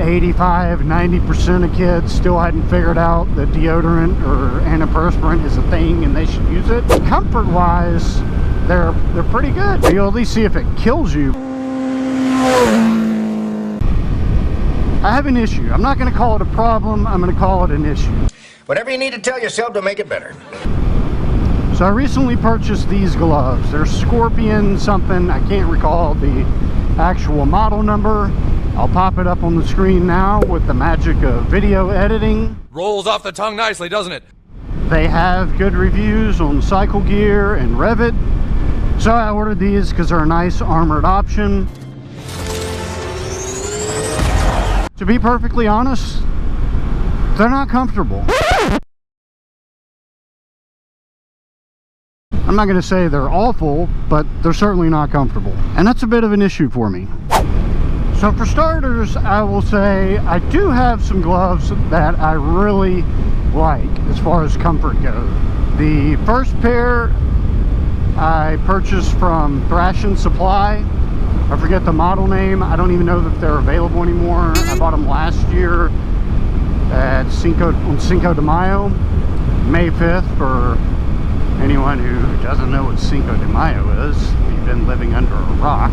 85–90% of kids still hadn't figured out that deodorant or antiperspirant is a thing and they should use it. Comfort wise, they're pretty good. You'll at least see if it kills you. I have an issue. I'm not going to call it a problem, I'm going to call it an issue. Whatever you need to tell yourself to make it better. So I recently purchased these gloves. They're Scorpion something, I can't recall the actual model number. I'll pop it up on the screen now with the magic of video editing. Rolls off the tongue nicely, doesn't it? They have good reviews on Cycle Gear and Revit. So I ordered these because they're a nice armored option. To be perfectly honest, they're not comfortable. I'm not going to say they're awful, but they're certainly not comfortable. And that's a bit of an issue for me. So for starters, I will say I do have some gloves that I really like as far as comfort goes. The first pair I purchased from Thrash and Supply. I forget the model name. I don't even know if they're available anymore. I bought them last year at on Cinco de Mayo, May 5th, for anyone who doesn't know what Cinco de Mayo is. You've been living under a rock.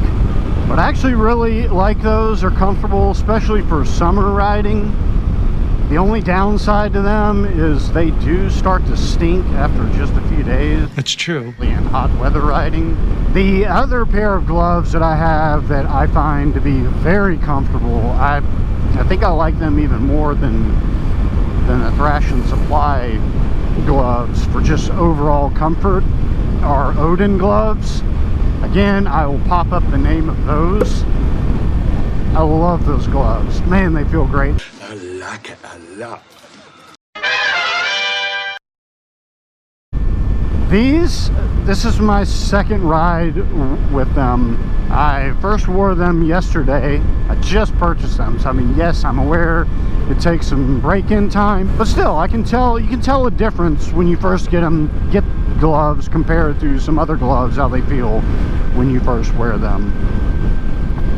But I actually really like those. They're comfortable, especially for summer riding. The only downside to them is they do start to stink after just a few days. That's true. In hot weather riding. The other pair of gloves that I have that I find to be very comfortable, I think I like them even more than the Thrash and Supply gloves for just overall comfort, are Odin gloves. Again, I will pop up the name of those. I love those gloves. Man, they feel great. I like it a lot. This is my second ride with them. I first wore them yesterday. I just purchased them, so I mean, yes, I'm aware it takes some break-in time, but still, you can tell a difference when you first get gloves compared to some other gloves, how they feel when you first wear them.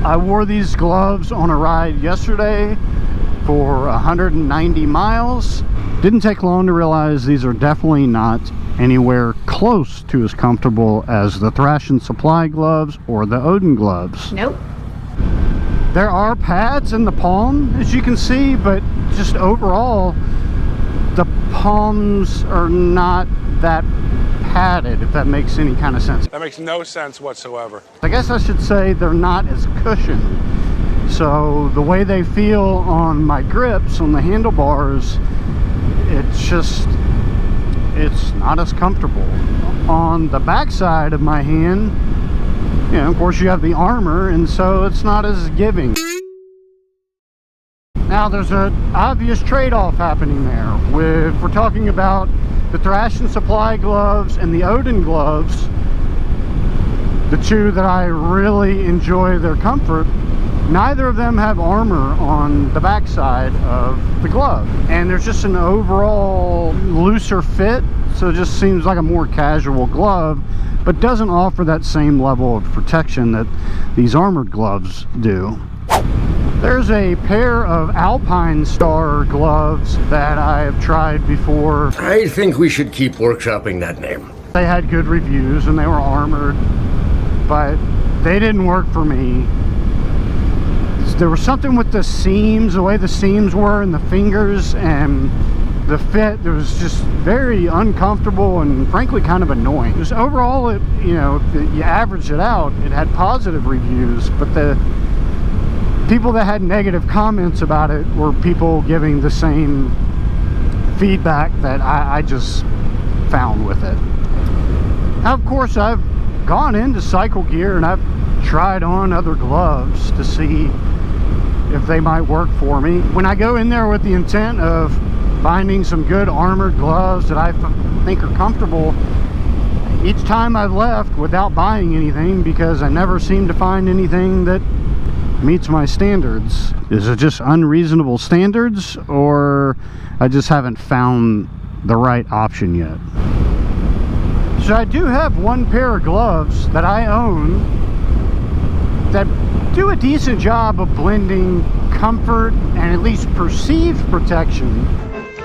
I wore these gloves on a ride yesterday for 190 miles. Didn't take long to realize these are definitely not anywhere close to as comfortable as the Thrash and Supply gloves or the Odin gloves. Nope. There are pads in the palm, as you can see, but just overall, the palms are not that padded, if that makes any kind of sense. That makes no sense whatsoever. I guess I should say they're not as cushioned. So the way they feel on my grips, on the handlebars, it's not as comfortable. On the back side of my hand, you know, of course you have the armor, and so it's not as giving. Now there's an obvious trade-off happening there. If we're talking about the Thrash and Supply gloves and the Odin gloves, the two that I really enjoy their comfort, neither of them have armor on the backside of the glove, and there's just an overall looser fit, so it just seems like a more casual glove, but doesn't offer that same level of protection that these armored gloves do. There's a pair of Alpine Star gloves that I have tried before. I think we should keep workshopping that name. They had good reviews and they were armored, but they didn't work for me. There was something with the seams, the way the seams were in the fingers, and the fit, it was just very uncomfortable and frankly kind of annoying. Just overall, if you average it out, it had positive reviews, but the people that had negative comments about it were people giving the same feedback that I just found with it. Now, of course, I've gone into Cycle Gear and I've tried on other gloves to see if they might work for me. When I go in there with the intent of finding some good armored gloves that I think are comfortable, each time I've left without buying anything because I never seem to find anything that meets my standards. Is it just unreasonable standards, or I just haven't found the right option yet? So I do have one pair of gloves that I own that do a decent job of blending comfort and at least perceived protection.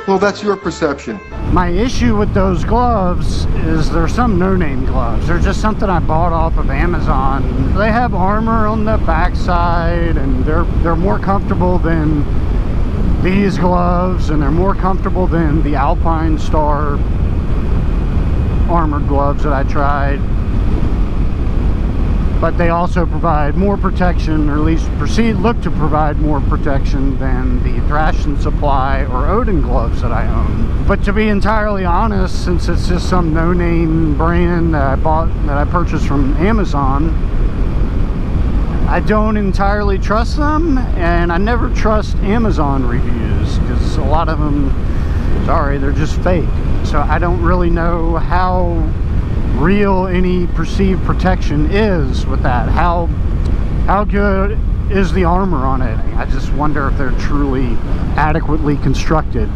Well, that's your perception. My issue with those gloves is they're some no-name gloves. They're just something I bought off of Amazon. They have armor on the backside, and they're more comfortable than these gloves, and they're more comfortable than the Alpine Star armored gloves that I tried. But they also provide more protection, or at least look to provide more protection than the Thrash and Supply or Odin gloves that I own. But to be entirely honest, since it's just some no-name brand that I purchased from Amazon, I don't entirely trust them, and I never trust Amazon reviews because a lot of them, sorry, they're just fake. So I don't really know how real any perceived protection is with that. How good is the armor on it? I just wonder if they're truly adequately constructed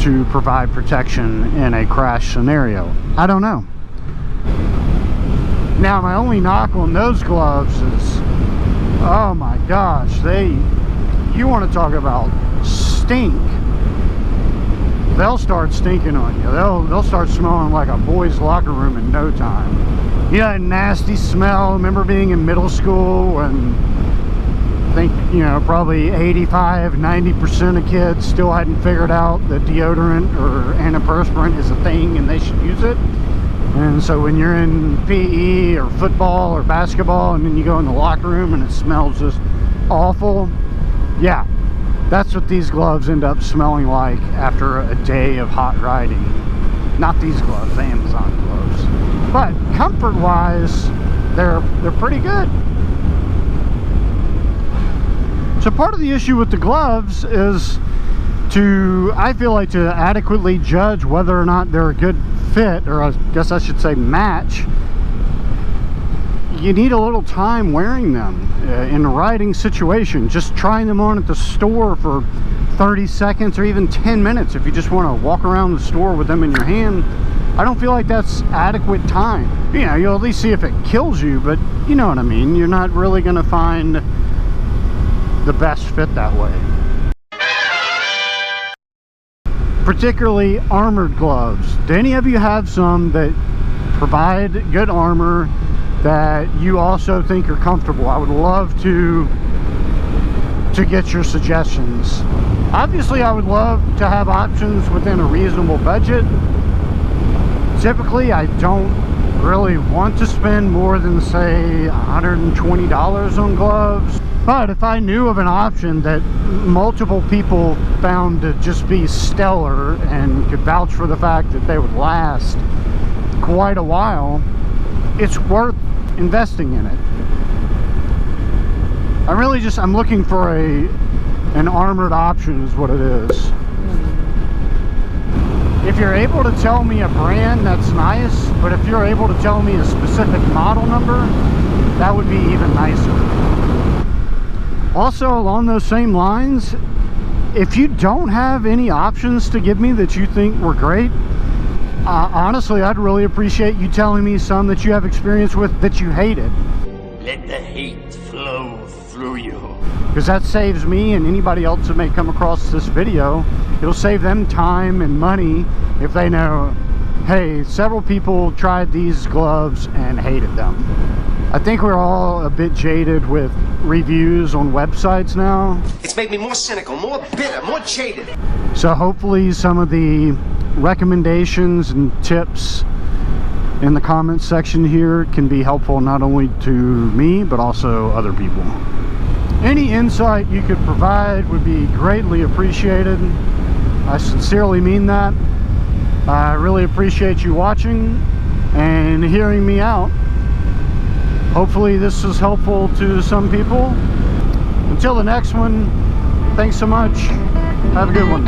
to provide protection in a crash scenario. I don't know. Now, my only knock on those gloves is, oh my gosh, you want to talk about stink. They'll start stinking on you. They'll start smelling like a boys' locker room in no time. You know, that nasty smell. Remember being in middle school and I think, you know, probably 85-90% of kids still hadn't figured out that deodorant or antiperspirant is a thing and they should use it. And so when you're in PE or football or basketball and then you go in the locker room and it smells just awful, yeah, that's what these gloves end up smelling like after a day of hot riding. Not these gloves, the Amazon gloves. But comfort-wise, they're pretty good. So part of the issue with the gloves is I feel like to adequately judge whether or not they're a good fit, or I guess I should say match, you need a little time wearing them in a riding situation. Just trying them on at the store for 30 seconds or even 10 minutes if you just want to walk around the store with them in your hand. I don't feel like that's adequate time. You know, you'll at least see if it kills you, but you know what I mean. You're not really going to find the best fit that way. Particularly armored gloves. Do any of you have some that provide good armor that you also think are comfortable? I would love to get your suggestions. Obviously, I would love to have options within a reasonable budget. Typically, I don't really want to spend more than, say, $120 on gloves. But if I knew of an option that multiple people found to just be stellar and could vouch for the fact that they would last quite a while, it's worth investing in it. I'm looking for an armored option is what it is. If you're able to tell me a brand, that's nice, but if you're able to tell me a specific model number, that would be even nicer. Also, along those same lines, if you don't have any options to give me that you think were great, honestly, I'd really appreciate you telling me some that you have experience with that you hated. Let the hate flow through you. Because that saves me and anybody else that may come across this video. It'll save them time and money if they know, hey, several people tried these gloves and hated them. I think we're all a bit jaded with reviews on websites now. It's made me more cynical, more bitter, more jaded. So hopefully some of the recommendations and tips in the comments section here can be helpful not only to me but also other people. Any insight you could provide would be greatly appreciated. I sincerely mean that. I really appreciate you watching and hearing me out. Hopefully this is helpful to some people. Until the next one, thanks so much. Have a good one.